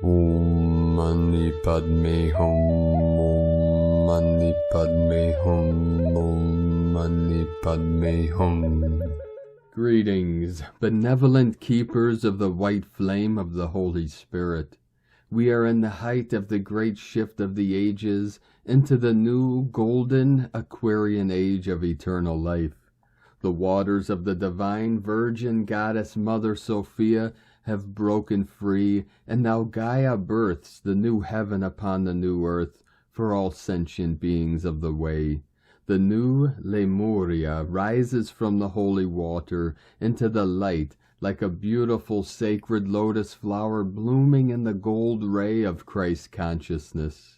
Om Mani Padme Hum, Om Mani Padme Hum, Om Mani Padme Hum. Greetings, benevolent keepers of the white flame of the Holy Spirit. We are in the height of the great shift of the ages into the new golden Aquarian age of eternal life. The waters of the divine virgin goddess Mother Sophia have broken free, and now Gaia births the new heaven upon the new earth for all sentient beings of the way. The new Lemuria rises from the holy water into the light like a beautiful sacred lotus flower blooming in the gold ray of Christ consciousness.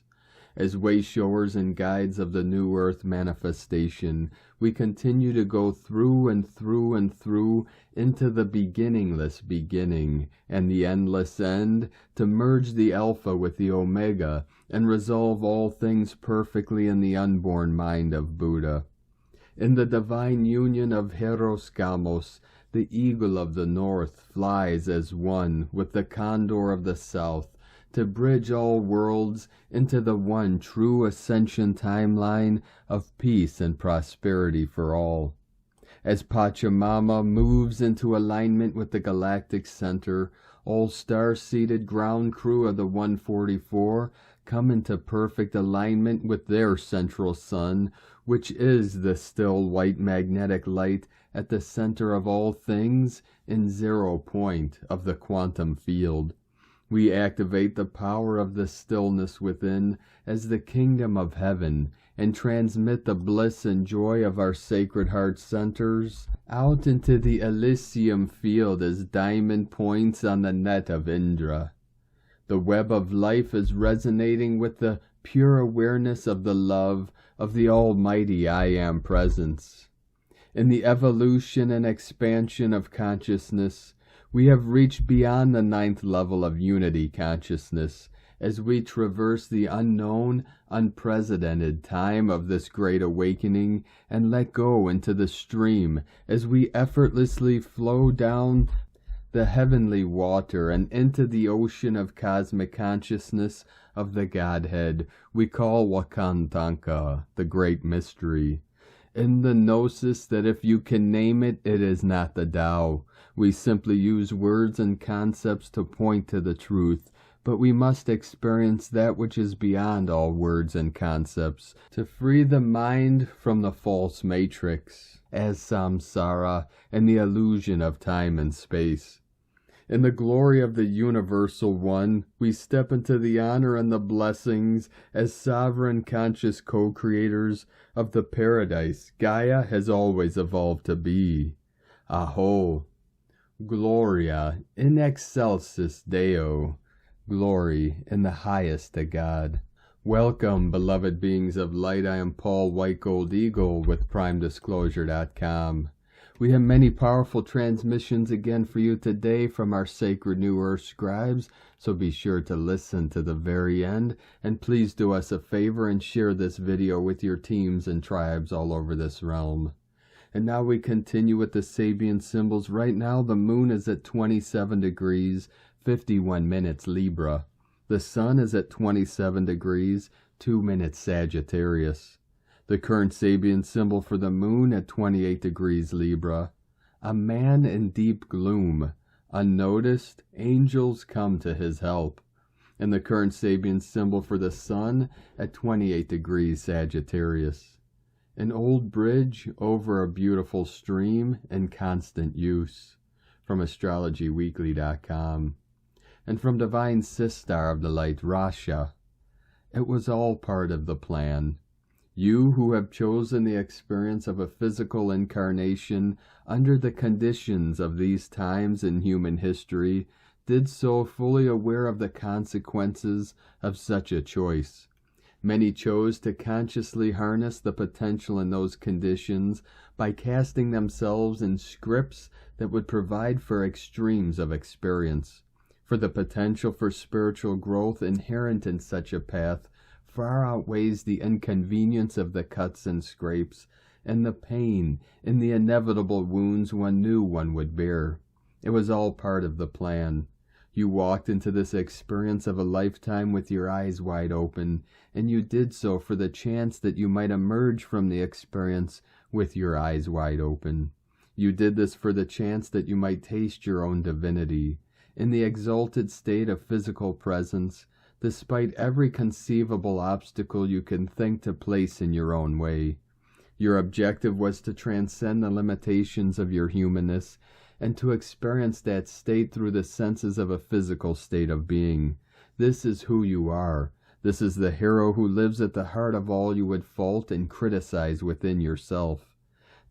As wayshowers and guides of the new earth manifestation, we continue to go through and through and through into the beginningless beginning and the endless end, to merge the Alpha with the Omega and resolve all things perfectly in the unborn mind of Buddha. In the divine union of Hieros Gamos, the eagle of the north flies as one with the Condor of the south, to bridge all worlds into the one true ascension timeline of peace and prosperity for all. As Pachamama moves into alignment with the galactic center, all star-seated ground crew of the 144 come into perfect alignment with their central sun, which is the still white magnetic light at the center of all things in 0 point of the quantum field. We activate the power of the stillness within as the kingdom of heaven and transmit the bliss and joy of our sacred heart centers out into the Elysium field as diamond points on the net of Indra. The web of life is resonating with the pure awareness of the love of the almighty I Am presence. In the evolution and expansion of consciousness, we have reached beyond the 9th level of unity consciousness as we traverse the unknown, unprecedented time of this great awakening and let go into the stream as we effortlessly flow down the heavenly water and into the ocean of cosmic consciousness of the Godhead we call Wakantanka, the great mystery. In the gnosis that if you can name it, it is not the Tao. We simply use words and concepts to point to the truth, but we must experience that which is beyond all words and concepts, to free the mind from the false matrix, as samsara and the illusion of time and space. In the glory of the Universal One, we step into the honor and the blessings as sovereign conscious co-creators of the paradise Gaia has always evolved to be. Aho! Gloria in excelsis Deo. Glory in the highest to God. Welcome, beloved beings of light. I am Paul White Gold Eagle with PrimeDisclosure.com. We have many powerful transmissions again for you today from our sacred New Earth scribes, so be sure to listen to the very end, and please do us a favor and share this video with your teams and tribes all over this realm. And now we continue with the Sabian symbols. Right now the moon is at 27 degrees, 51 minutes Libra. The sun is at 27 degrees, 2 minutes Sagittarius. The current Sabian symbol for the moon at 28 degrees Libra. A man in deep gloom. Unnoticed, angels come to his help. And the current Sabian symbol for the sun at 28 degrees Sagittarius. An old bridge over a beautiful stream in constant use. From AstrologyWeekly.com. And from Divine Sistar of the Light, Rasha. It was all part of the plan. You who have chosen the experience of a physical incarnation under the conditions of these times in human history did so fully aware of the consequences of such a choice. Many chose to consciously harness the potential in those conditions by casting themselves in scripts that would provide for extremes of experience. For the potential for spiritual growth inherent in such a path far outweighs the inconvenience of the cuts and scrapes, and the pain in the inevitable wounds one knew one would bear. It was all part of the plan. You walked into this experience of a lifetime with your eyes wide open, and you did so for the chance that you might emerge from the experience with your eyes wide open. You did this for the chance that you might taste your own divinity, in the exalted state of physical presence, despite every conceivable obstacle you can think to place in your own way. Your objective was to transcend the limitations of your humanness and to experience that state through the senses of a physical state of being. This is who you are. This is the hero who lives at the heart of all you would fault and criticize within yourself.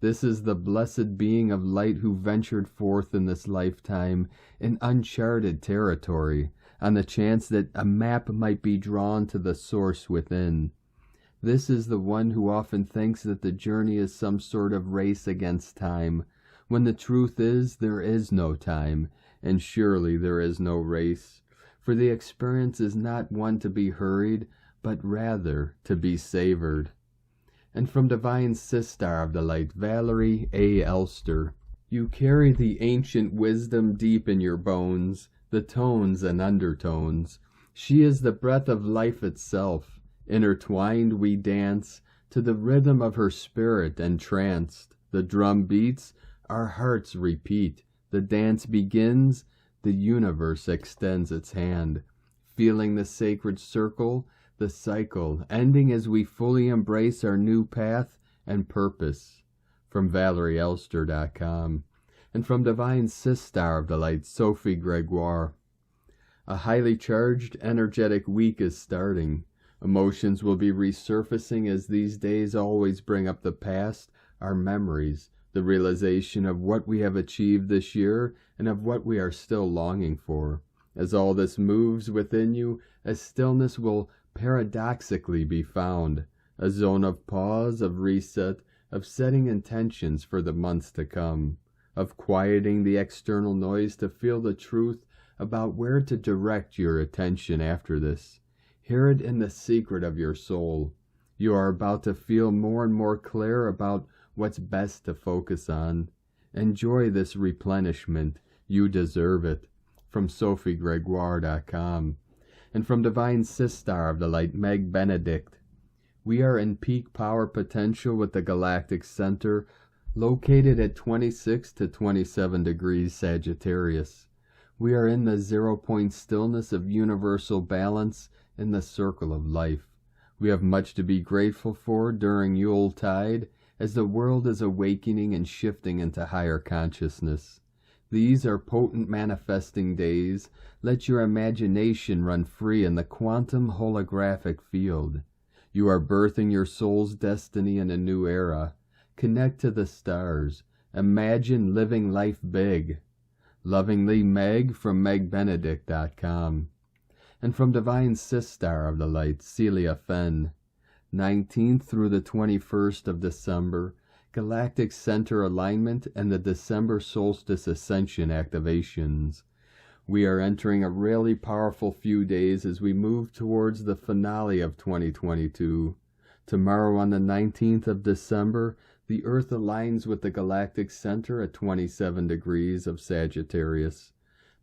This is the blessed being of light who ventured forth in this lifetime in uncharted territory, on the chance that a map might be drawn to the source within. This is the one who often thinks that the journey is some sort of race against time, when the truth is there is no time, and surely there is no race. For the experience is not one to be hurried, but rather to be savored. And from Divine Sistar of the Light, Valerie A. Elster, you carry the ancient wisdom deep in your bones, the tones and undertones. She is the breath of life itself. Intertwined we dance to the rhythm of her spirit entranced. The drum beats, our hearts repeat. The dance begins, the universe extends its hand. Feeling the sacred circle, the cycle, ending as we fully embrace our new path and purpose. From ValerieElster.com. And from Divine Sistar of the Light, Sophie Gregoire. A highly charged, energetic week is starting. Emotions will be resurfacing as these days always bring up the past, our memories, the realization of what we have achieved this year and of what we are still longing for. As all this moves within you, a stillness will paradoxically be found, a zone of pause, of reset, of setting intentions for the months to come, of quieting the external noise to feel the truth about where to direct your attention after this. Hear it in the secret of your soul. You are about to feel more and more clear about what's best to focus on. Enjoy this replenishment. You deserve it. From SophieGregoire.com. And from Divine Sistar of the Light, Meg Benedict. We are in peak power potential with the Galactic Center, located at 26 to 27 degrees Sagittarius. We are in the 0-point stillness of universal balance in the circle of life. We have much to be grateful for during Yuletide, as the world is awakening and shifting into higher consciousness. These are potent manifesting days. Let your imagination run free in the quantum holographic field. You are birthing your soul's destiny in a new era. Connect to the stars. Imagine living life big. Lovingly, Meg from megbenedict.com. And from Divine Sistar of the Light, Celia Fenn. 19th through the 21st of December, Galactic Center alignment and the December solstice ascension activations. We are entering a really powerful few days as we move towards the finale of 2022. Tomorrow on the 19th of December, the Earth aligns with the Galactic Center at 27 degrees of Sagittarius.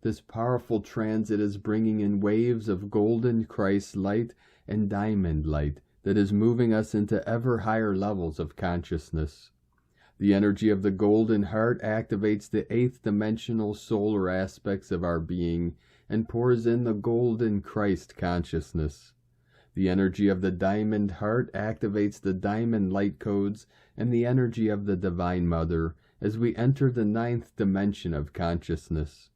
This powerful transit is bringing in waves of golden Christ light and diamond light that is moving us into ever higher levels of consciousness. The energy of the golden heart activates the 8th dimensional solar aspects of our being and pours in the golden Christ consciousness. The energy of the diamond heart activates the diamond light codes and the energy of the Divine Mother as we enter the 9th dimension of consciousness.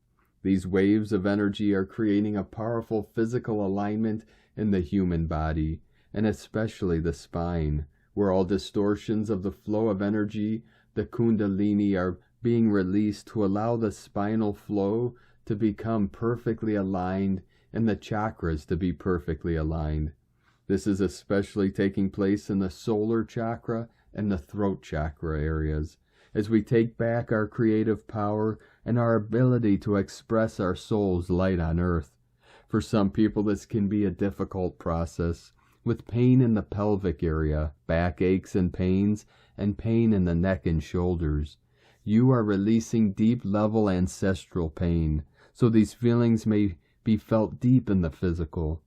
These waves of energy are creating a powerful physical alignment in the human body, and especially the spine, where all distortions of the flow of energy, the kundalini, are being released to allow the spinal flow to become perfectly aligned and the chakras to be perfectly aligned. This is especially taking place in the solar chakra and the throat chakra areas, as we take back our creative power and our ability to express our soul's light on earth. For some people this can be a difficult process, with pain in the pelvic area, back aches and pain in the neck and shoulders. You are releasing deep-level ancestral pain, so these feelings may be felt deep in the physical.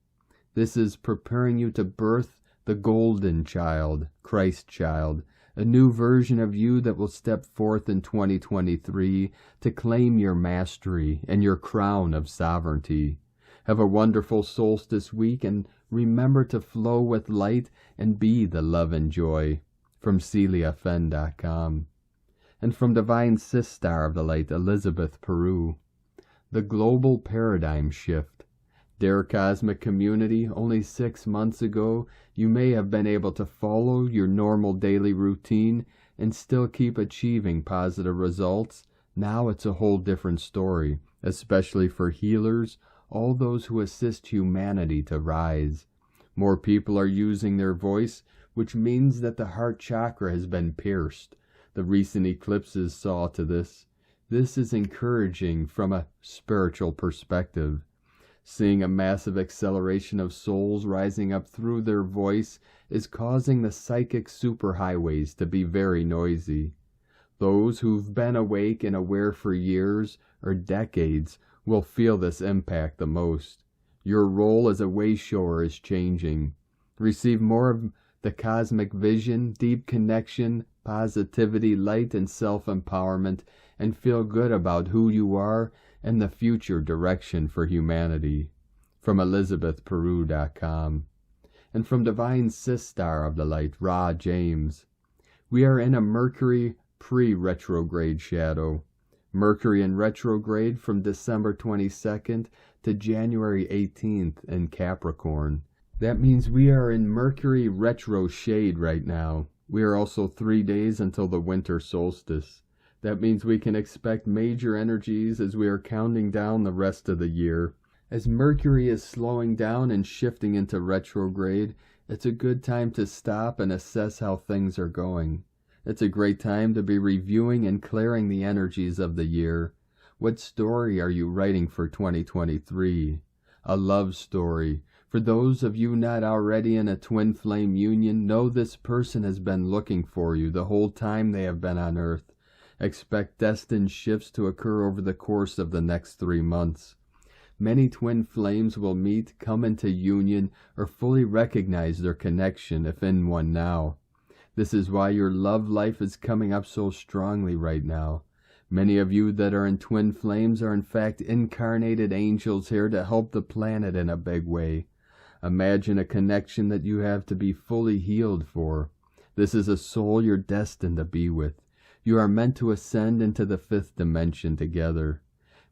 This is preparing you to birth the golden child, Christ child, a new version of you that will step forth in 2023 to claim your mastery and your crown of sovereignty. Have a wonderful solstice week, and remember to flow with light and be the love and joy. From CeliaFen.com. And from Divine Sister of the Light, Elizabeth Peru. The Global Paradigm Shift. Dear Cosmic Community, only 6 months ago, you may have been able to follow your normal daily routine and still keep achieving positive results. Now it's a whole different story, especially for healers, all those who assist humanity to rise. More people are using their voice, which means that the heart chakra has been pierced. The recent eclipses saw to this. This is encouraging from a spiritual perspective. Seeing a massive acceleration of souls rising up through their voice is causing the psychic superhighways to be very noisy. Those who've been awake and aware for years or decades will feel this impact the most. Your role as a wayshower is changing. Receive more of the cosmic vision, deep connection, positivity, light, and self-empowerment, and feel good about who you are and the future direction for humanity. From ElizabethPeru.com. And from Divine Sister of the Light, Ra James. We are in a Mercury pre-retrograde shadow. Mercury in retrograde from December 22nd to January 18th in Capricorn. That means we are in Mercury retro shade right now. We are also 3 days until the winter solstice. That means we can expect major energies as we are counting down the rest of the year. As Mercury is slowing down and shifting into retrograde, it's a good time to stop and assess how things are going. It's a great time to be reviewing and clearing the energies of the year. What story are you writing for 2023? A love story. For those of you not already in a twin flame union, know this person has been looking for you the whole time they have been on Earth. Expect destined shifts to occur over the course of the next 3 months. Many twin flames will meet, come into union, or fully recognize their connection if in one now. This is why your love life is coming up so strongly right now. Many of you that are in twin flames are in fact incarnated angels here to help the planet in a big way. Imagine a connection that you have to be fully healed for. This is a soul you're destined to be with. You are meant to ascend into the 5th dimension together.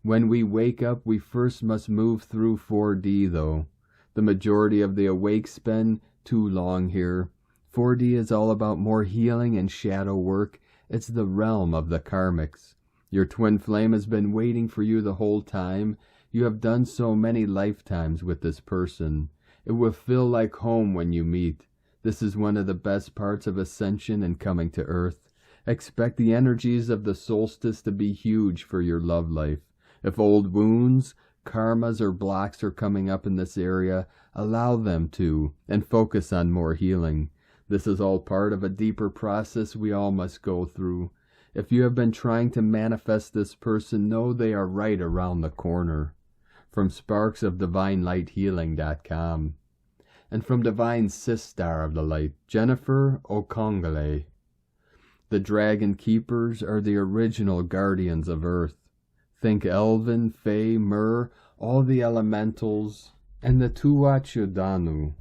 When we wake up, we first must move through 4D though. The majority of the awake spend too long here. 4D is all about more healing and shadow work. It's the realm of the karmics. Your twin flame has been waiting for you the whole time. You have done so many lifetimes with this person. It will feel like home when you meet. This is one of the best parts of Ascension and coming to Earth. Expect the energies of the solstice to be huge for your love life. If old wounds, karmas, or blocks are coming up in this area, allow them to, and focus on more healing. This is all part of a deeper process we all must go through. If you have been trying to manifest this person, know they are right around the corner. From SparksOfDivineLightHealing.com. And from Divine Sister of the Light, Jennifer Okongale. The Dragon Keepers are the original guardians of Earth. Think Elven, Fae, Mer, all the elementals, and the Tuatha-Dé-Danann.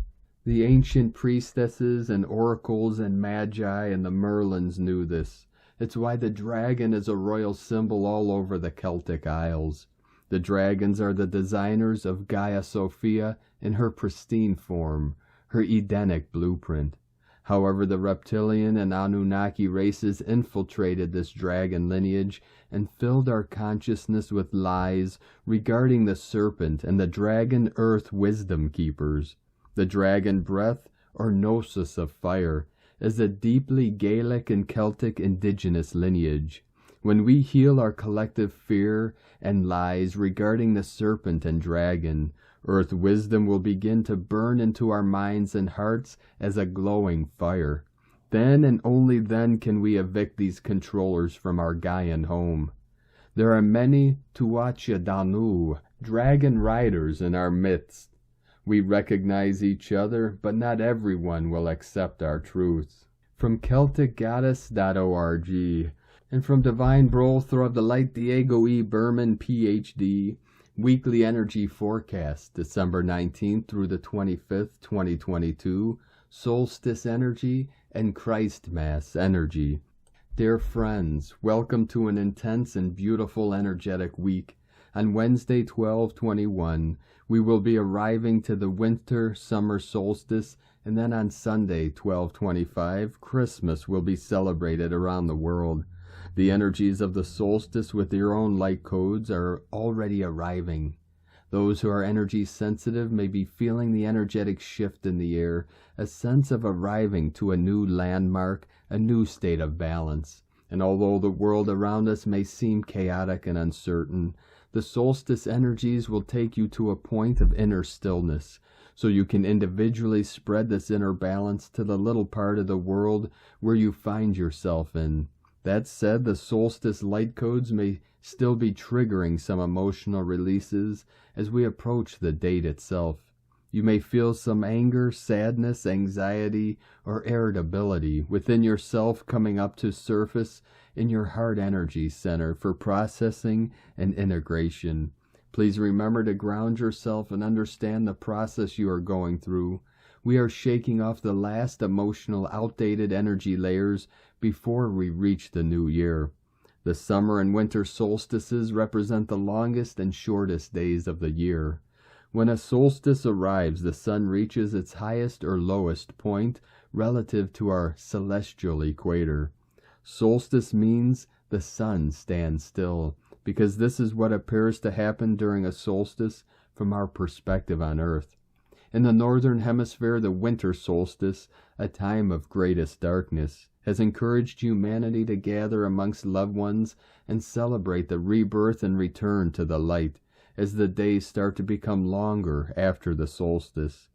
The ancient priestesses and oracles and magi and the Merlins knew this. It's why the dragon is a royal symbol all over the Celtic Isles. The dragons are the designers of Gaia Sophia in her pristine form, her Edenic blueprint. However, the reptilian and Anunnaki races infiltrated this dragon lineage and filled our consciousness with lies regarding the serpent and the dragon earth wisdom keepers. The dragon breath, or gnosis of fire, is a deeply Gaelic and Celtic indigenous lineage. When we heal our collective fear and lies regarding the serpent and dragon, earth wisdom will begin to burn into our minds and hearts as a glowing fire. Then and only then can we evict these controllers from our Gaian home. There are many Tuatha Danu, dragon riders in our midst. We recognize each other, but not everyone will accept our truths. From CelticGoddess.org and from Divine BroThor of the Light Diego E. Berman, Ph.D., Weekly Energy Forecast, December 19th through the 25th, 2022, Solstice Energy and Christ Mass Energy. Dear friends, welcome to an intense and beautiful energetic week. On Wednesday, 12/21, we will be arriving to the winter-summer solstice, and then on Sunday, 12/25, Christmas will be celebrated around the world. The energies of the solstice with their own light codes are already arriving. Those who are energy sensitive may be feeling the energetic shift in the air, a sense of arriving to a new landmark, a new state of balance. And although the world around us may seem chaotic and uncertain, the solstice energies will take you to a point of inner stillness, so you can individually spread this inner balance to the little part of the world where you find yourself in. That said, the solstice light codes may still be triggering some emotional releases as we approach the date itself. You may feel some anger, sadness, anxiety, or irritability within yourself coming up to surface in your heart energy center for processing and integration. Please remember to ground yourself and understand the process you are going through. We are shaking off the last emotional outdated energy layers before we reach the new year. The summer and winter solstices represent the longest and shortest days of the year. When a solstice arrives, the sun reaches its highest or lowest point relative to our celestial equator. Solstice means the sun stands still, because this is what appears to happen during a solstice from our perspective on Earth. In the northern hemisphere, the winter solstice, a time of greatest darkness, has encouraged humanity to gather amongst loved ones and celebrate the rebirth and return to the light, as the days start to become longer after the solstice.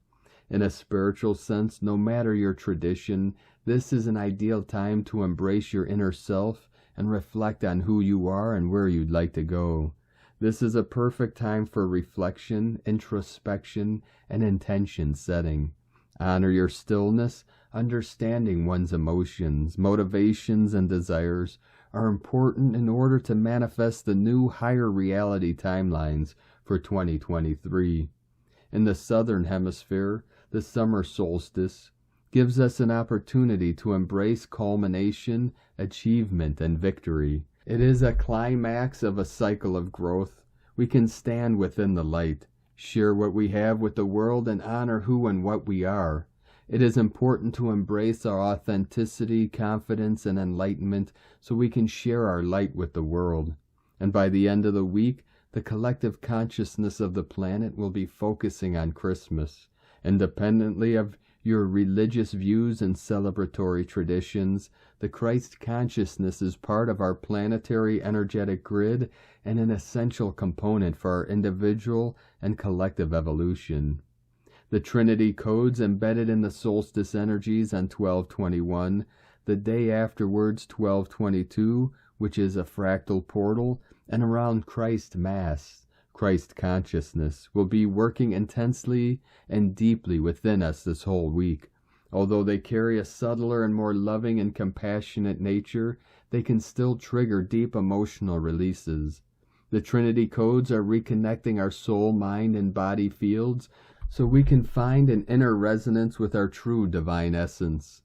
In a spiritual sense, no matter your tradition, this is an ideal time to embrace your inner self and reflect on who you are and where you'd like to go. This is a perfect time for reflection, introspection, and intention setting. Honor your stillness. Understanding one's emotions, motivations, and desires are important in order to manifest the new higher reality timelines for 2023. In the southern hemisphere, the summer solstice gives us an opportunity to embrace culmination, achievement, and victory. It is a climax of a cycle of growth. We can stand within the light, share what we have with the world, and honor who and what we are. It is important to embrace our authenticity, confidence, and enlightenment so we can share our light with the world. And by the end of the week, the collective consciousness of the planet will be focusing on Christmas. Independently of your religious views and celebratory traditions, the Christ consciousness is part of our planetary energetic grid and an essential component for our individual and collective evolution. The Trinity codes embedded in the solstice energies on 12/21, the day afterwards 12/22, which is a fractal portal, and around Christ Mass, Christ consciousness, will be working intensely and deeply within us this whole week. Although they carry a subtler and more loving and compassionate nature, they can still trigger deep emotional releases. The Trinity codes are reconnecting our soul, mind, and body fields so we can find an inner resonance with our true divine essence.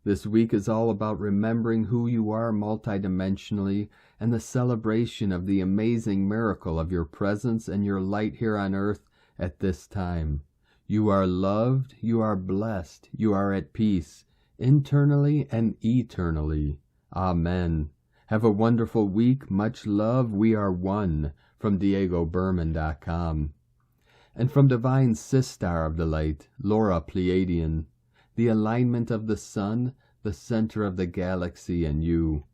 This week is all about remembering who you are multidimensionally and the celebration of the amazing miracle of your presence and your light here on earth at this time. You are loved, you are blessed, you are at peace, internally and eternally. Amen. Have a wonderful week. Much love. We are one. From DiegoBerman.com. And from Divine Sistar of the Light, Laura Pleiadian, the alignment of the sun, the center of the galaxy, and you.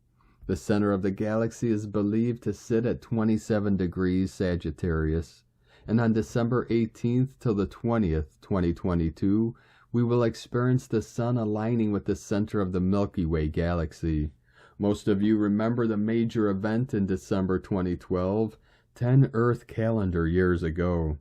The center of the galaxy is believed to sit at 27 degrees Sagittarius, and on December 18th till the 20th, 2022, we will experience the sun aligning with the center of the Milky Way galaxy. Most of you remember the major event in December 2012, 10 Earth calendar years ago.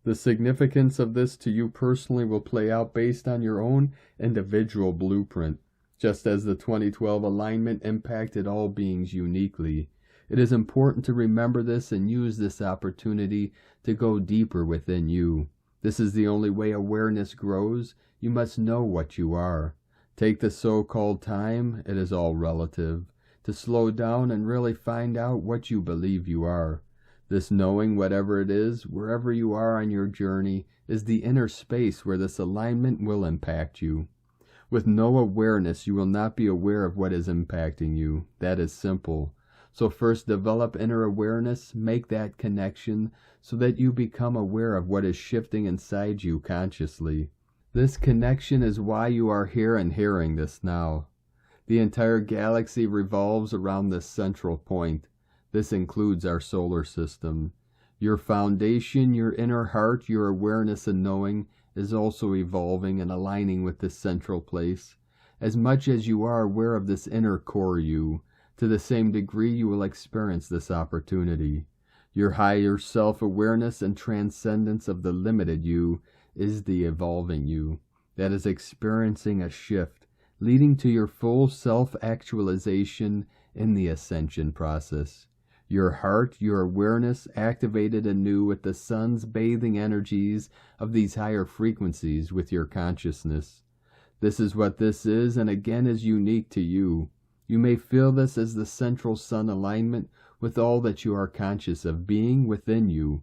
The significance of this to you personally will play out based on your own individual blueprint, just as the 2012 alignment impacted all beings uniquely. It is important to remember this and use this opportunity to go deeper within you. This is the only way awareness grows. You must know what you are. Take the so-called time, it is all relative, to slow down and really find out what you believe you are. This knowing, whatever it is, wherever you are on your journey, is the inner space where this alignment will impact you. With no awareness, you will not be aware of what is impacting you. That is simple. So first develop inner awareness, make that connection, so that you become aware of what is shifting inside you consciously. This connection is why you are here and hearing this now. The entire galaxy revolves around this central point. This includes our solar system. Your foundation, your inner heart, your awareness and knowing is also evolving and aligning with this central place. As much as you are aware of this inner core you, to the same degree you will experience this opportunity. Your higher self-awareness and transcendence of the limited you is the evolving you that is experiencing a shift, leading to your full self-actualization in the ascension process. Your heart, your awareness, activated anew with the sun's bathing energies of these higher frequencies with your consciousness. This is what this is, and again is unique to you. You may feel this as the central sun alignment with all that you are conscious of being within you.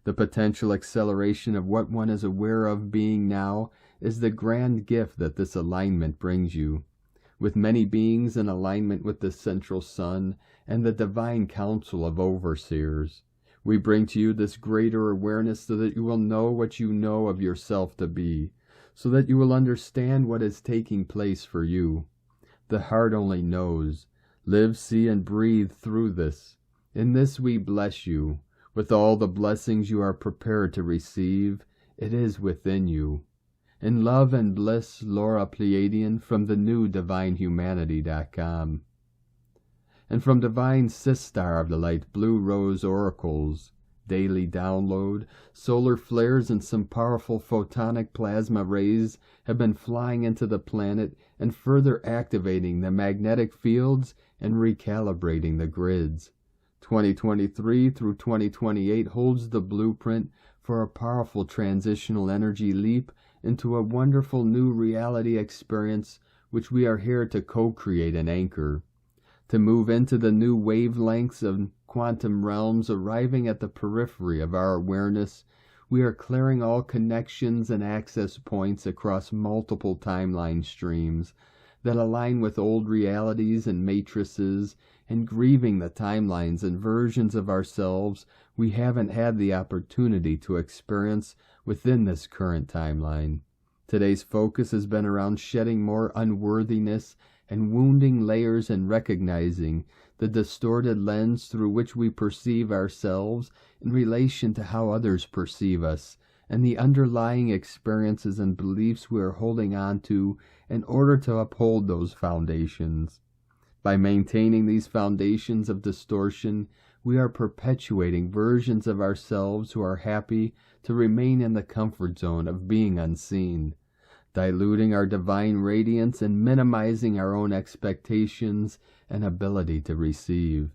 The potential acceleration of what one is aware of being now is the grand gift that this alignment brings you. With many beings in alignment with the central sun and the divine council of overseers, we bring to you this greater awareness so that you will know what you know of yourself to be, so that you will understand what is taking place for you. The heart only knows. Live, see, and breathe through this. In this we bless you. With all the blessings you are prepared to receive, it is within you. In love and bliss, Laura Pleiadian from the new DivineHumanity.com. And from Divine Sistar of the Light Blue Rose Oracles, daily download, solar flares and some powerful photonic plasma rays have been flying into the planet and further activating the magnetic fields and recalibrating the grids. 2023 through 2028 holds the blueprint for a powerful transitional energy leap into a wonderful new reality experience which we are here to co-create and anchor. To move into the new wavelengths of quantum realms arriving at the periphery of our awareness, we are clearing all connections and access points across multiple timeline streams that align with old realities and matrices, and grieving the timelines and versions of ourselves we haven't had the opportunity to experience within this current timeline. Today's focus has been around shedding more unworthiness and wounding layers and recognizing the distorted lens through which we perceive ourselves in relation to how others perceive us, and the underlying experiences and beliefs we are holding on to in order to uphold those foundations. By maintaining these foundations of distortion, we are perpetuating versions of ourselves who are happy to remain in the comfort zone of being unseen, diluting our divine radiance and minimizing our own expectations and ability to receive.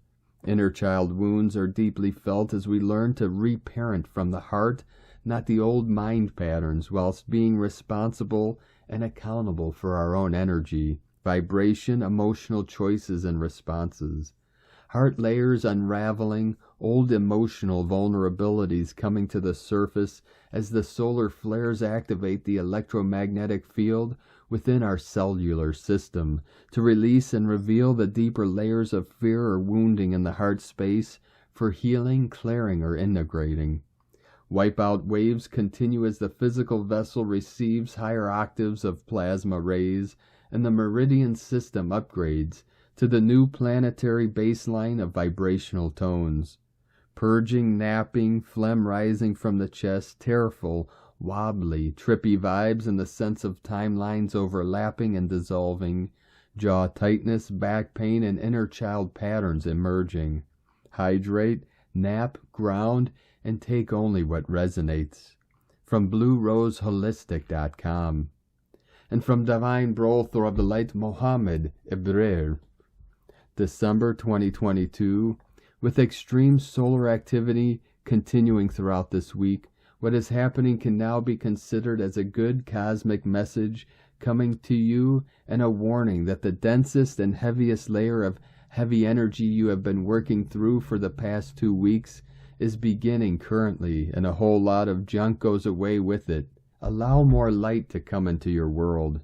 Inner child wounds are deeply felt as we learn to reparent from the heart, not the old mind patterns, whilst being responsible and accountable for our own energy, vibration, emotional choices, and responses. Heart layers unraveling, old emotional vulnerabilities coming to the surface as the solar flares activate the electromagnetic field within our cellular system to release and reveal the deeper layers of fear or wounding in the heart space for healing, clearing, or integrating. Wipeout waves continue as the physical vessel receives higher octaves of plasma rays and the meridian system upgrades to the new planetary baseline of vibrational tones. Purging, napping, phlegm rising from the chest, tearful, wobbly, trippy vibes and the sense of timelines overlapping and dissolving, jaw tightness, back pain, and inner child patterns emerging. Hydrate, nap, ground, and take only what resonates. From BlueRoseHolistic.com. And from Divine BroThor of the Light, Mohammed Ibrer. December 2022. With extreme solar activity continuing throughout this week, what is happening can now be considered as a good cosmic message coming to you, and a warning that the densest and heaviest layer of heavy energy you have been working through for the past 2 weeks is beginning currently, and a whole lot of junk goes away with it. Allow more light to come into your world.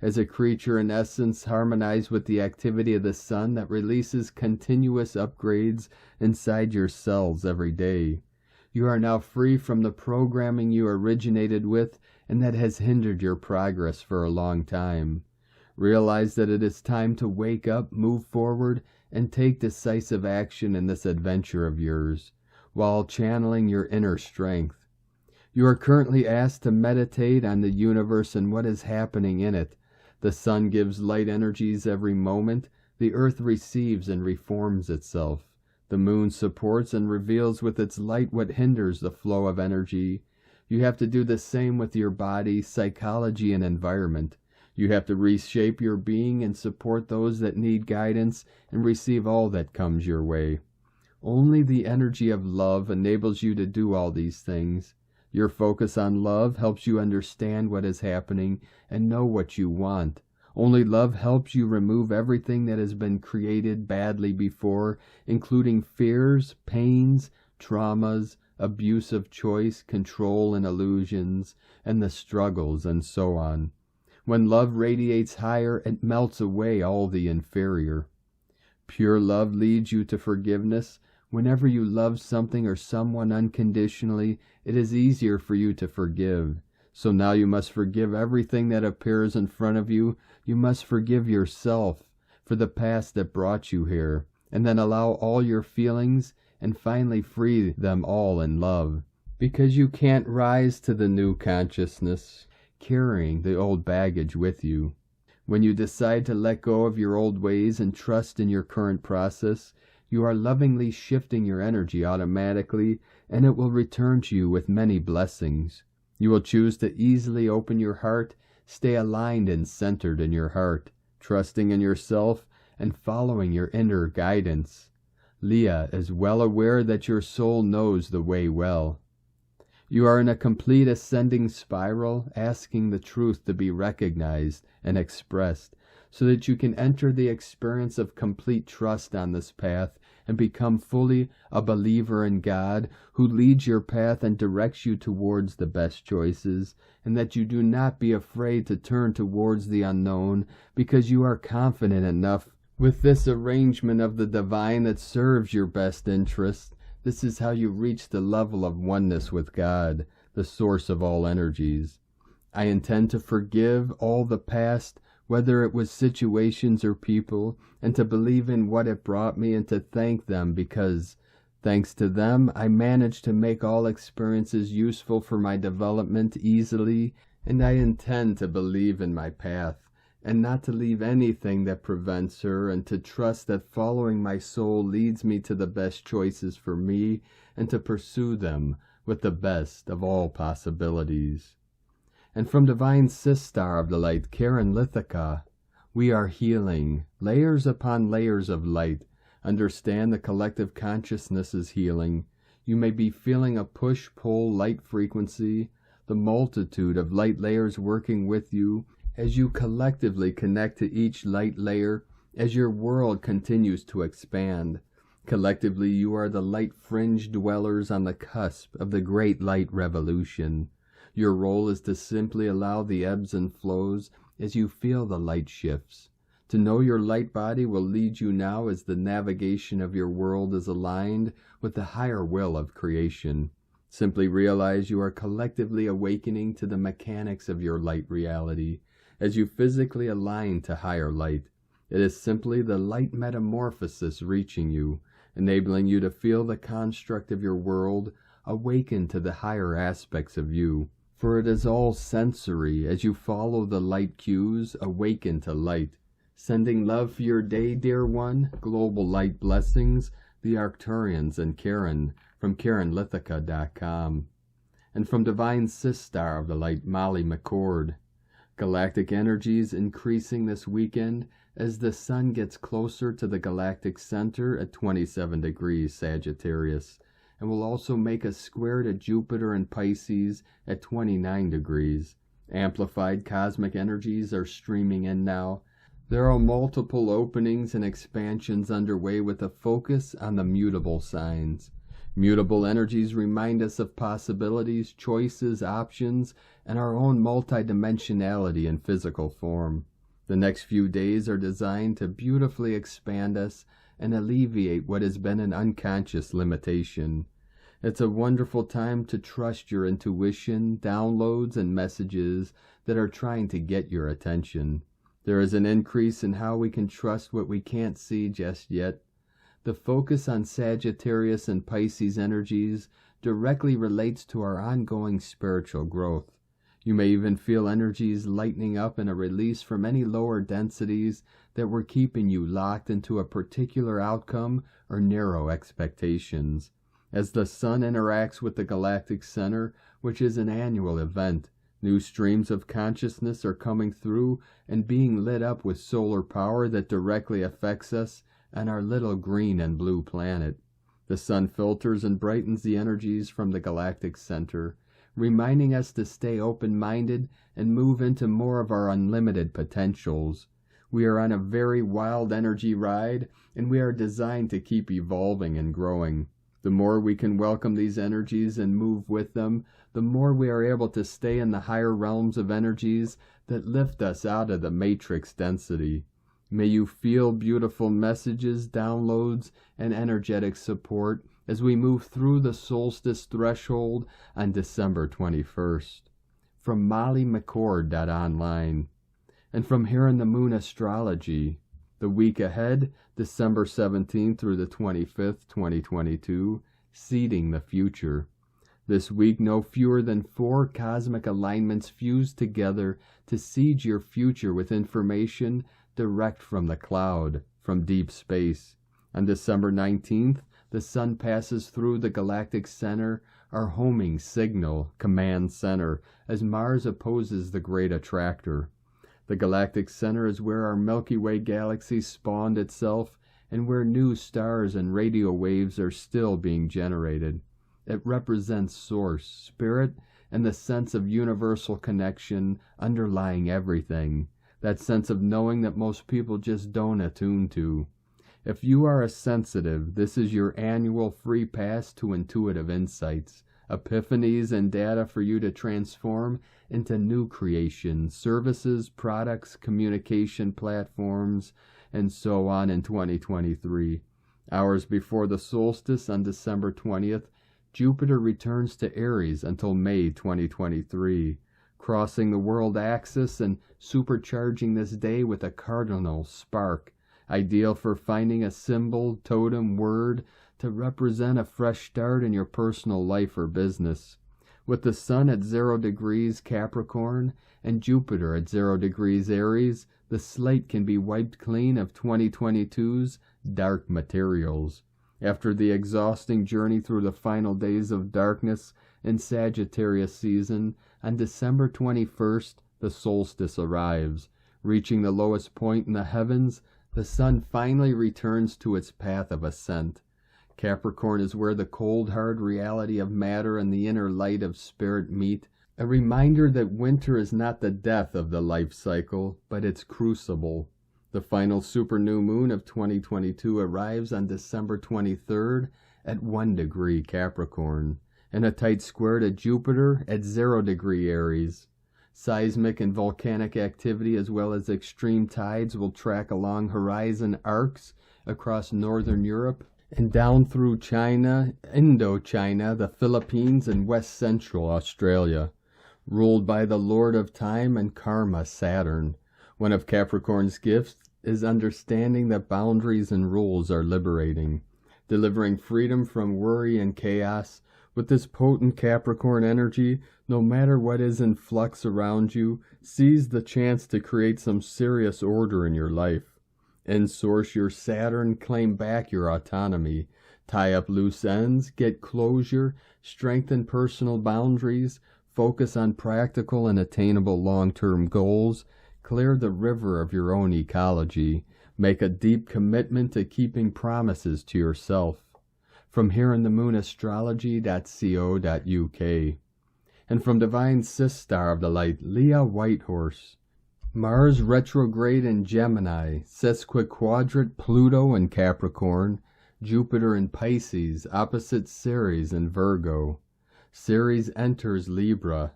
As a creature in essence, harmonize with the activity of the sun that releases continuous upgrades inside your cells every day. You are now free from the programming you originated with and that has hindered your progress for a long time. Realize that it is time to wake up, move forward, and take decisive action in this adventure of yours, while channeling your inner strength. You are currently asked to meditate on the universe and what is happening in it. The sun gives light energies every moment. The earth receives and reforms itself. The moon supports and reveals with its light what hinders the flow of energy. You have to do the same with your body, psychology, and environment. You have to reshape your being and support those that need guidance and receive all that comes your way. Only the energy of love enables you to do all these things. Your focus on love helps you understand what is happening and know what you want. Only love helps you remove everything that has been created badly before, including fears, pains, traumas, abuse of choice, control and illusions, and the struggles, and so on. When love radiates higher, it melts away all the inferior. Pure love leads you to forgiveness. Whenever you love something or someone unconditionally, it is easier for you to forgive. So now you must forgive everything that appears in front of you. You must forgive yourself for the past that brought you here, and then allow all your feelings and finally free them all in love. Because you can't rise to the new consciousness carrying the old baggage with you. When you decide to let go of your old ways and trust in your current process, you are lovingly shifting your energy automatically, and it will return to you with many blessings. You will choose to easily open your heart, stay aligned and centered in your heart, trusting in yourself and following your inner guidance. Leah is well aware that your soul knows the way well. You are in a complete ascending spiral, asking the truth to be recognized and expressed, so that you can enter the experience of complete trust on this path and become fully a believer in God, who leads your path and directs you towards the best choices, and that you do not be afraid to turn towards the unknown, because you are confident enough with this arrangement of the divine that serves your best interest. This is how you reach the level of oneness with God, the source of all energies. I intend to forgive all the past, whether it was situations or people, and to believe in what it brought me and to thank them, because, thanks to them, I managed to make all experiences useful for my development easily, and I intend to believe in my path, and not to leave anything that prevents her, and to trust that following my soul leads me to the best choices for me, and to pursue them with the best of all possibilities. And from Divine Sistar of the Light, Karen Lithica, we are healing, layers upon layers of light. Understand the collective consciousness is healing. You may be feeling a push-pull light frequency, the multitude of light layers working with you as you collectively connect to each light layer as your world continues to expand. Collectively, you are the light fringe dwellers on the cusp of the great light revolution. Your role is to simply allow the ebbs and flows as you feel the light shifts. To know your light body will lead you now as the navigation of your world is aligned with the higher will of creation. Simply realize you are collectively awakening to the mechanics of your light reality as you physically align to higher light. It is simply the light metamorphosis reaching you, enabling you to feel the construct of your world, awaken to the higher aspects of you. For it is all sensory. As you follow the light cues, awaken to light. Sending love for your day, dear one. Global light blessings, the Arcturians and Karen from KarenLithica.com. And from Divine Sistar of the Light, Molly McCord. Galactic energies increasing this weekend as the sun gets closer to the galactic center at 27 degrees Sagittarius, and will also make a square to Jupiter and Pisces at 29 degrees. Amplified cosmic energies are streaming in now. There are multiple openings and expansions underway with a focus on the mutable signs. Mutable energies remind us of possibilities, choices, options, and our own multidimensionality in physical form. The next few days are designed to beautifully expand us and alleviate what has been an unconscious limitation. It's a wonderful time to trust your intuition, downloads, and messages that are trying to get your attention. There is an increase in how we can trust what we can't see just yet. The focus on Sagittarius and Pisces energies directly relates to our ongoing spiritual growth. You may even feel energies lightening up in a release from any lower densities that were keeping you locked into a particular outcome or narrow expectations. As the sun interacts with the galactic center, which is an annual event, new streams of consciousness are coming through and being lit up with solar power that directly affects us and our little green and blue planet. The sun filters and brightens the energies from the galactic center, reminding us to stay open-minded and move into more of our unlimited potentials. We are on a very wild energy ride, and we are designed to keep evolving and growing. The more we can welcome these energies and move with them, the more we are able to stay in the higher realms of energies that lift us out of the matrix density. May you feel beautiful messages, downloads, and energetic support as we move through the solstice threshold on December 21st. From mollymccord.online. And from Here in the Moon Astrology, the week ahead, December 17th through the 25th, 2022, Seeding the Future. This week, no fewer than 4 cosmic alignments fuse together to seed your future with information direct from the cloud, from deep space. On December 19th, the sun passes through the galactic center, our homing signal, command center, as Mars opposes the great attractor. The galactic center is where our Milky Way galaxy spawned itself and where new stars and radio waves are still being generated. It represents source, spirit, and the sense of universal connection underlying everything. That sense of knowing that most people just don't attune to. If you are a sensitive, this is your annual free pass to intuitive insights, epiphanies, and data for you to transform into new creations, services, products, communication platforms, and so on in 2023. Hours before the solstice on December 20th, Jupiter returns to Aries until May 2023. Crossing the world axis and supercharging this day with a cardinal spark, ideal for finding a symbol, totem, word to represent a fresh start in your personal life or business. With the sun at 0 degrees Capricorn and Jupiter at 0 degrees Aries, the slate can be wiped clean of 2022's dark materials. After the exhausting journey through the final days of darkness in Sagittarius season, on December 21st, the solstice arrives. Reaching the lowest point in the heavens, the sun finally returns to its path of ascent. Capricorn is where the cold, hard reality of matter and the inner light of spirit meet, a reminder that winter is not the death of the life cycle, but its crucible. The final super new moon of 2022 arrives on December 23rd at 1 degree Capricorn, and a tight square to Jupiter at 0 degree Aries. Seismic and volcanic activity as well as extreme tides will track along horizon arcs across northern Europe and down through China, Indochina, the Philippines, and west central Australia, ruled by the Lord of Time and Karma, Saturn. One of Capricorn's gifts is understanding that boundaries and rules are liberating, delivering freedom from worry and chaos. With this potent Capricorn energy, no matter what is in flux around you, seize the chance to create some serious order in your life. Insource your Saturn, claim back your autonomy. Tie up loose ends, get closure, strengthen personal boundaries, focus on practical and attainable long-term goals, clear the river of your own ecology, make a deep commitment to keeping promises to yourself. From hereintheMoonAstrology.co.uk. And from Divine Sistar of the Light, Leah Whitehorse. Mars retrograde in Gemini, sesquiquadrate Pluto in Capricorn, Jupiter in Pisces, opposite Ceres in Virgo. Ceres enters Libra.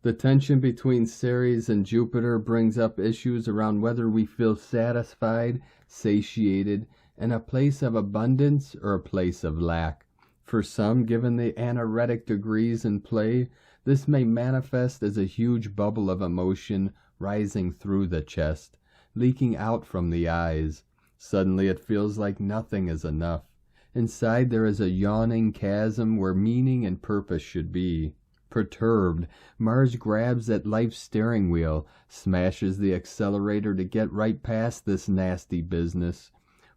The tension between Ceres and Jupiter brings up issues around whether we feel satisfied, satiated, in a place of abundance or a place of lack. For some, given the anaretic degrees in play, this may manifest as a huge bubble of emotion rising through the chest, leaking out from the eyes. Suddenly it feels like nothing is enough. Inside there is a yawning chasm where meaning and purpose should be. Perturbed, Mars grabs at life's steering wheel, smashes the accelerator to get right past this nasty business.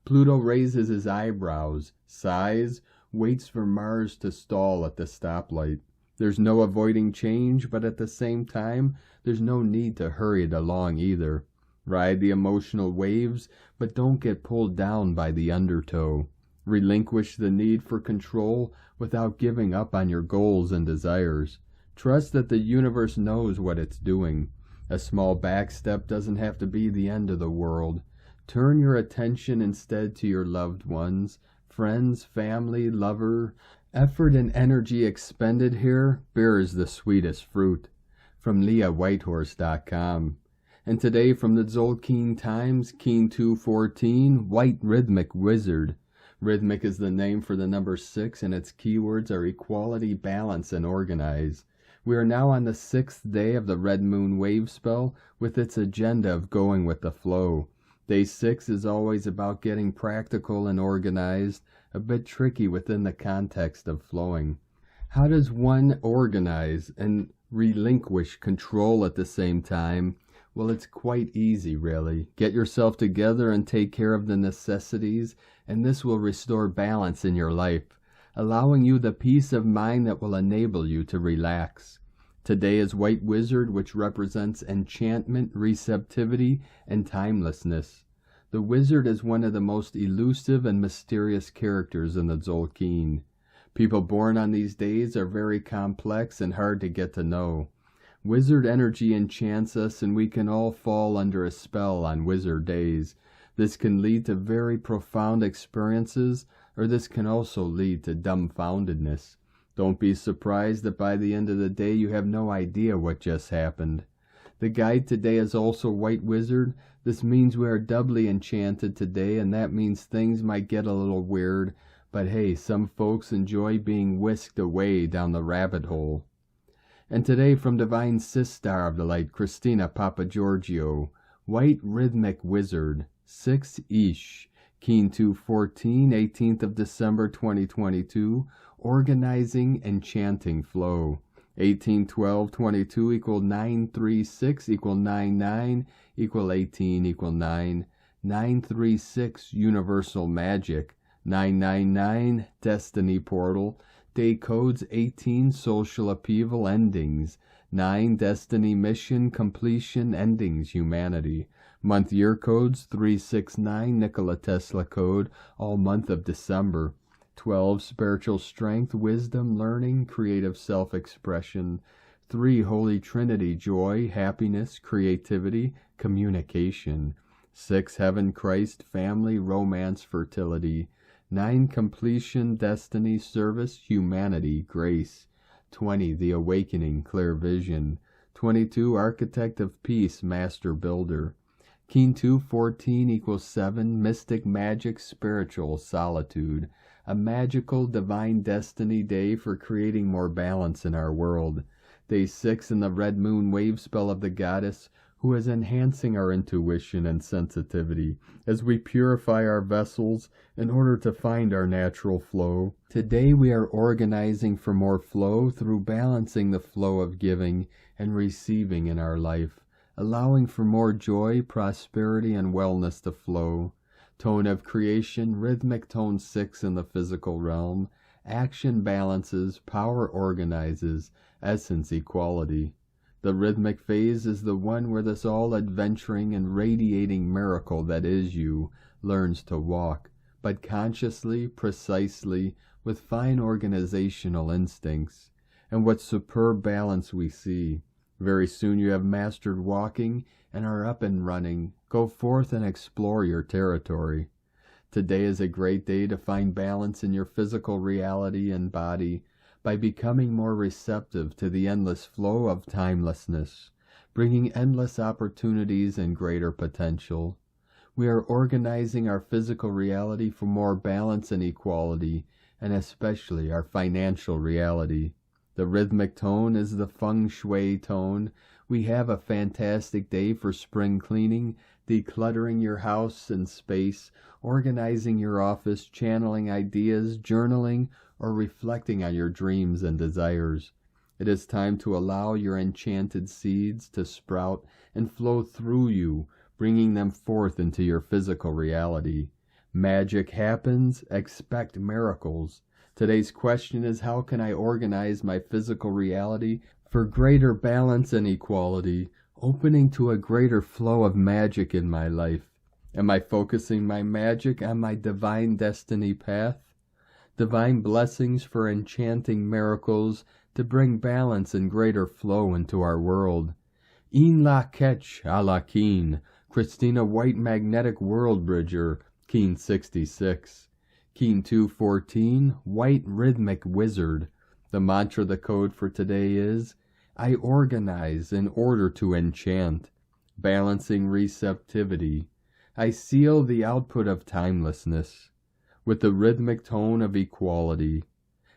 Pluto raises his eyebrows, sighs, waits for Mars to stall at the stoplight. There's no avoiding change, but at the same time, there's no need to hurry it along either. Ride the emotional waves, but don't get pulled down by the undertow. Relinquish the need for control without giving up on your goals and desires. Trust that the universe knows what it's doing. A small backstep doesn't have to be the end of the world. Turn your attention instead to your loved ones, friends, family, lover. Effort and energy expended here bears the sweetest fruit. From LeahWhitehorse.com. And today from the Tzolk'in Times, Keen 214, White Rhythmic Wizard. Rhythmic is the name for the number 6, and its keywords are equality, balance, and organize. We are now on the 6th day of the Red Moon wave spell, with its agenda of going with the flow. Day 6 is always about getting practical and organized, a bit tricky within the context of flowing. How does one organize and relinquish control at the same time? Well, it's quite easy, really. Get yourself together and take care of the necessities, and this will restore balance in your life, allowing you the peace of mind that will enable you to relax. Today is White Wizard, which represents enchantment, receptivity, and timelessness. The wizard is one of the most elusive and mysterious characters in the Tzolk'in. People born on these days are very complex and hard to get to know. Wizard energy enchants us, and we can all fall under a spell on wizard days. This can lead to very profound experiences, or this can also lead to dumbfoundedness. Don't be surprised that by the end of the day you have no idea what just happened. The guide today is also White Wizard. This means we are doubly enchanted today, and that means things might get a little weird, but hey, some folks enjoy being whisked away down the rabbit hole. And today from Divine Sistar of the Light, Christina Papagiorgio, White Rhythmic Wizard, 6 Ish, Keen 214, 18th of December 2022, Organizing Enchanting Flow. 181222 equal 936 equal 99 equal 18 equal 9. 936 Universal Magic. 999 Destiny Portal. Day codes 18 Social Upheaval Endings. 9 Destiny Mission Completion Endings Humanity. Month year codes 369 Nikola Tesla code, all month of December. 12 Spiritual Strength, Wisdom, Learning, Creative Self-Expression. 3 Holy Trinity, Joy, Happiness, Creativity, Communication. 6 Heaven, Christ, Family, Romance, Fertility. 9 Completion, Destiny, Service, Humanity, Grace. 20 The Awakening, Clear Vision. 22 Architect of Peace, Master Builder. Keen 214 equals 7 Mystic Magic, Spiritual, Solitude. A magical divine destiny day for creating more balance in our world. Day 6 in the Red Moon wave spell of the goddess, who is enhancing our intuition and sensitivity as we purify our vessels in order to find our natural flow. Today we are organizing for more flow through balancing the flow of giving and receiving in our life, allowing for more joy, prosperity, and wellness to flow. Tone of creation, rhythmic tone 6 in the physical realm. Action balances, power organizes, essence equality. The rhythmic phase is the one where this all-adventuring and radiating miracle that is you learns to walk, but consciously, precisely, with fine organizational instincts. And what superb balance we see. Very soon you have mastered walking and are up and running. Go forth and explore your territory. Today is a great day to find balance in your physical reality and body by becoming more receptive to the endless flow of timelessness, bringing endless opportunities and greater potential. We are organizing our physical reality for more balance and equality, and especially our financial reality. The rhythmic tone is the feng shui tone. We have a fantastic day for spring cleaning, decluttering your house and space, organizing your office, channeling ideas, journaling, or reflecting on your dreams and desires. It is time to allow your enchanted seeds to sprout and flow through you, bringing them forth into your physical reality. Magic happens, expect miracles. Today's question is, how can I organize my physical reality for greater balance and equality, opening to a greater flow of magic in my life? Am I focusing my magic on my divine destiny path? Divine blessings for enchanting miracles to bring balance and greater flow into our world. In la ketch a la keen, Christina White Magnetic World Bridger, Keen 66. Keen 214, White Rhythmic Wizard. The mantra, the code for today is, I organize in order to enchant. Balancing receptivity. I seal the output of timelessness with the rhythmic tone of equality.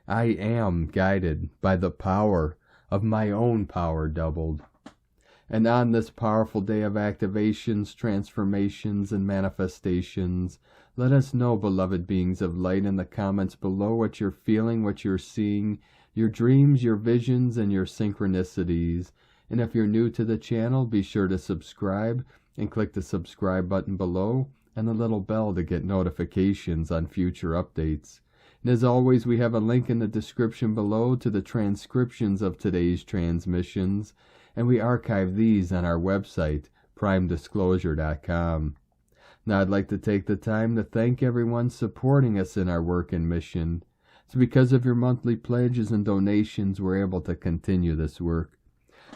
I am guided by the power of my own power doubled. And on this powerful day of activations, transformations, and manifestations, let us know, beloved beings of light, in the comments below what you're feeling, what you're seeing, your dreams, your visions, and your synchronicities. And if you're new to the channel, be sure to subscribe and click the subscribe button below and the little bell to get notifications on future updates. And as always, we have a link in the description below to the transcriptions of today's transmissions, and we archive these on our website, primedisclosure.com. Now I'd like to take the time to thank everyone supporting us in our work and mission. It's because of your monthly pledges and donations we're able to continue this work.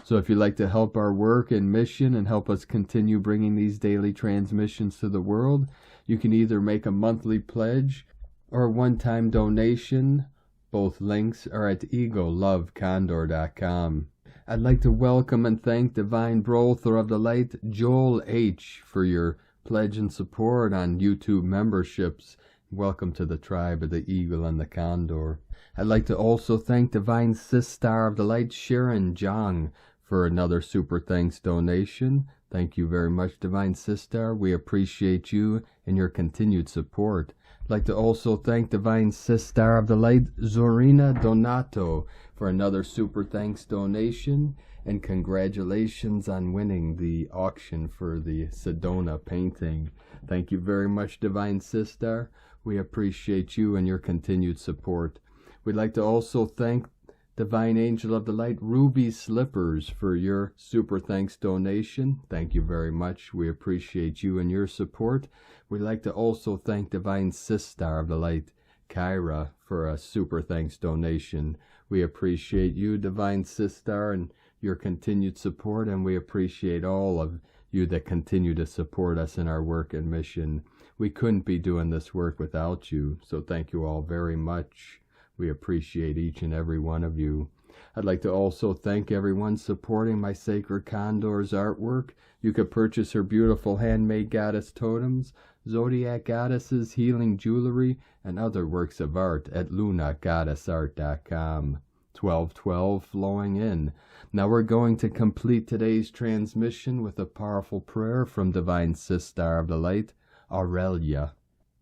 So if you'd like to help our work and mission and help us continue bringing these daily transmissions to the world, you can either make a monthly pledge or a one-time donation. Both links are at egolovecondor.com. I'd like to welcome and thank Divine BroThor of the Light, Joel H., for your pledge and support on YouTube memberships. Welcome to the tribe of the Eagle and the Condor. I'd like to also thank Divine Sister of the Light, Sharon Zhang, for another super thanks donation. Thank you very much, Divine Sister. We appreciate you and your continued support. I'd like to also thank Divine Sister of the Light, Zorina Donato, for another super thanks donation. And congratulations on winning the auction for the Sedona painting. Thank you very much, Divine Sister. We appreciate you and your continued support. We'd like to also thank Divine Angel of the Light, Ruby Slippers, for your super thanks donation. Thank you very much. We appreciate you and your support. We'd like to also thank Divine Sister of the Light, Kyra, for a super thanks donation. We appreciate you, Divine Sister, and your continued support, and we appreciate all of you that continue to support us in our work and mission. We couldn't be doing this work without you, so thank you all very much. We appreciate each and every one of you. I'd like to also thank everyone supporting my Sacred Condor's artwork. You could purchase her beautiful handmade goddess totems, zodiac goddesses, healing jewelry, and other works of art at lunagoddessart.com. 1212 flowing in. Now we're going to complete today's transmission with a powerful prayer from Divine Sister of the Light, Aurelia.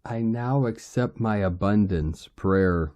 I now accept my abundance prayer.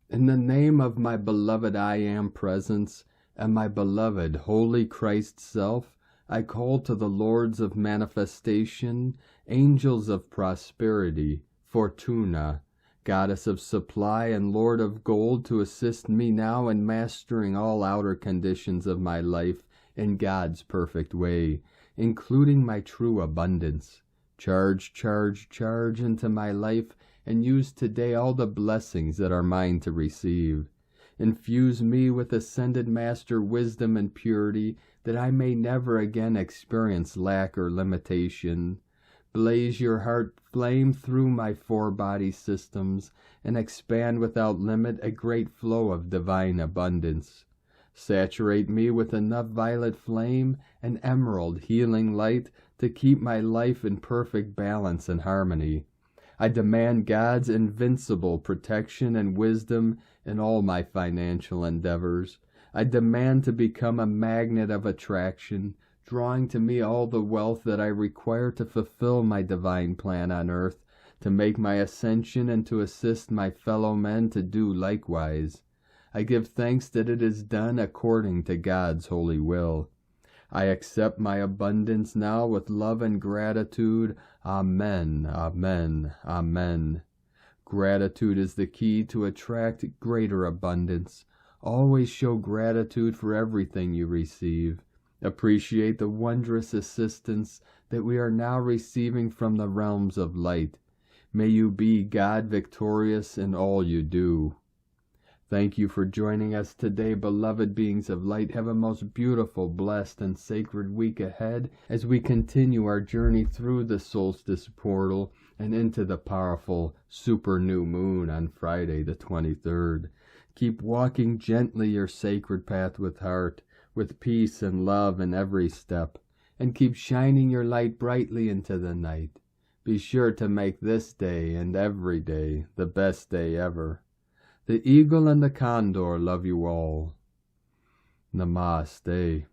In the name of my beloved I Am Presence and my beloved Holy Christ Self, I call to the lords of manifestation, angels of prosperity, Fortuna, goddess of supply and lord of gold, to assist me now in mastering all outer conditions of my life in God's perfect way, including my true abundance. Charge, charge, charge into my life, and use today all the blessings that are mine to receive. Infuse me with ascended master wisdom and purity, that I may never again experience lack or limitation. Blaze your heart flame through my four body systems, and expand without limit a great flow of divine abundance. Saturate me with enough violet flame and emerald healing light to keep my life in perfect balance and harmony. I demand God's invincible protection and wisdom in all my financial endeavors. I demand to become a magnet of attraction, drawing to me all the wealth that I require to fulfill my divine plan on earth, to make my ascension and to assist my fellow men to do likewise. I give thanks that it is done according to God's holy will. I accept my abundance now with love and gratitude. Amen, amen, amen. Gratitude is the key to attract greater abundance. Always show gratitude for everything you receive. Appreciate the wondrous assistance that we are now receiving from the realms of light. May you be God victorious in all you do. Thank you for joining us today, beloved beings of light. Have a most beautiful, blessed, and sacred week ahead as we continue our journey through the solstice portal and into the powerful super new moon on Friday the 23rd. Keep walking gently your sacred path with heart, with peace and love in every step, and keep shining your light brightly into the night. Be sure to make this day and every day the best day ever. The eagle and the condor love you all. Namaste.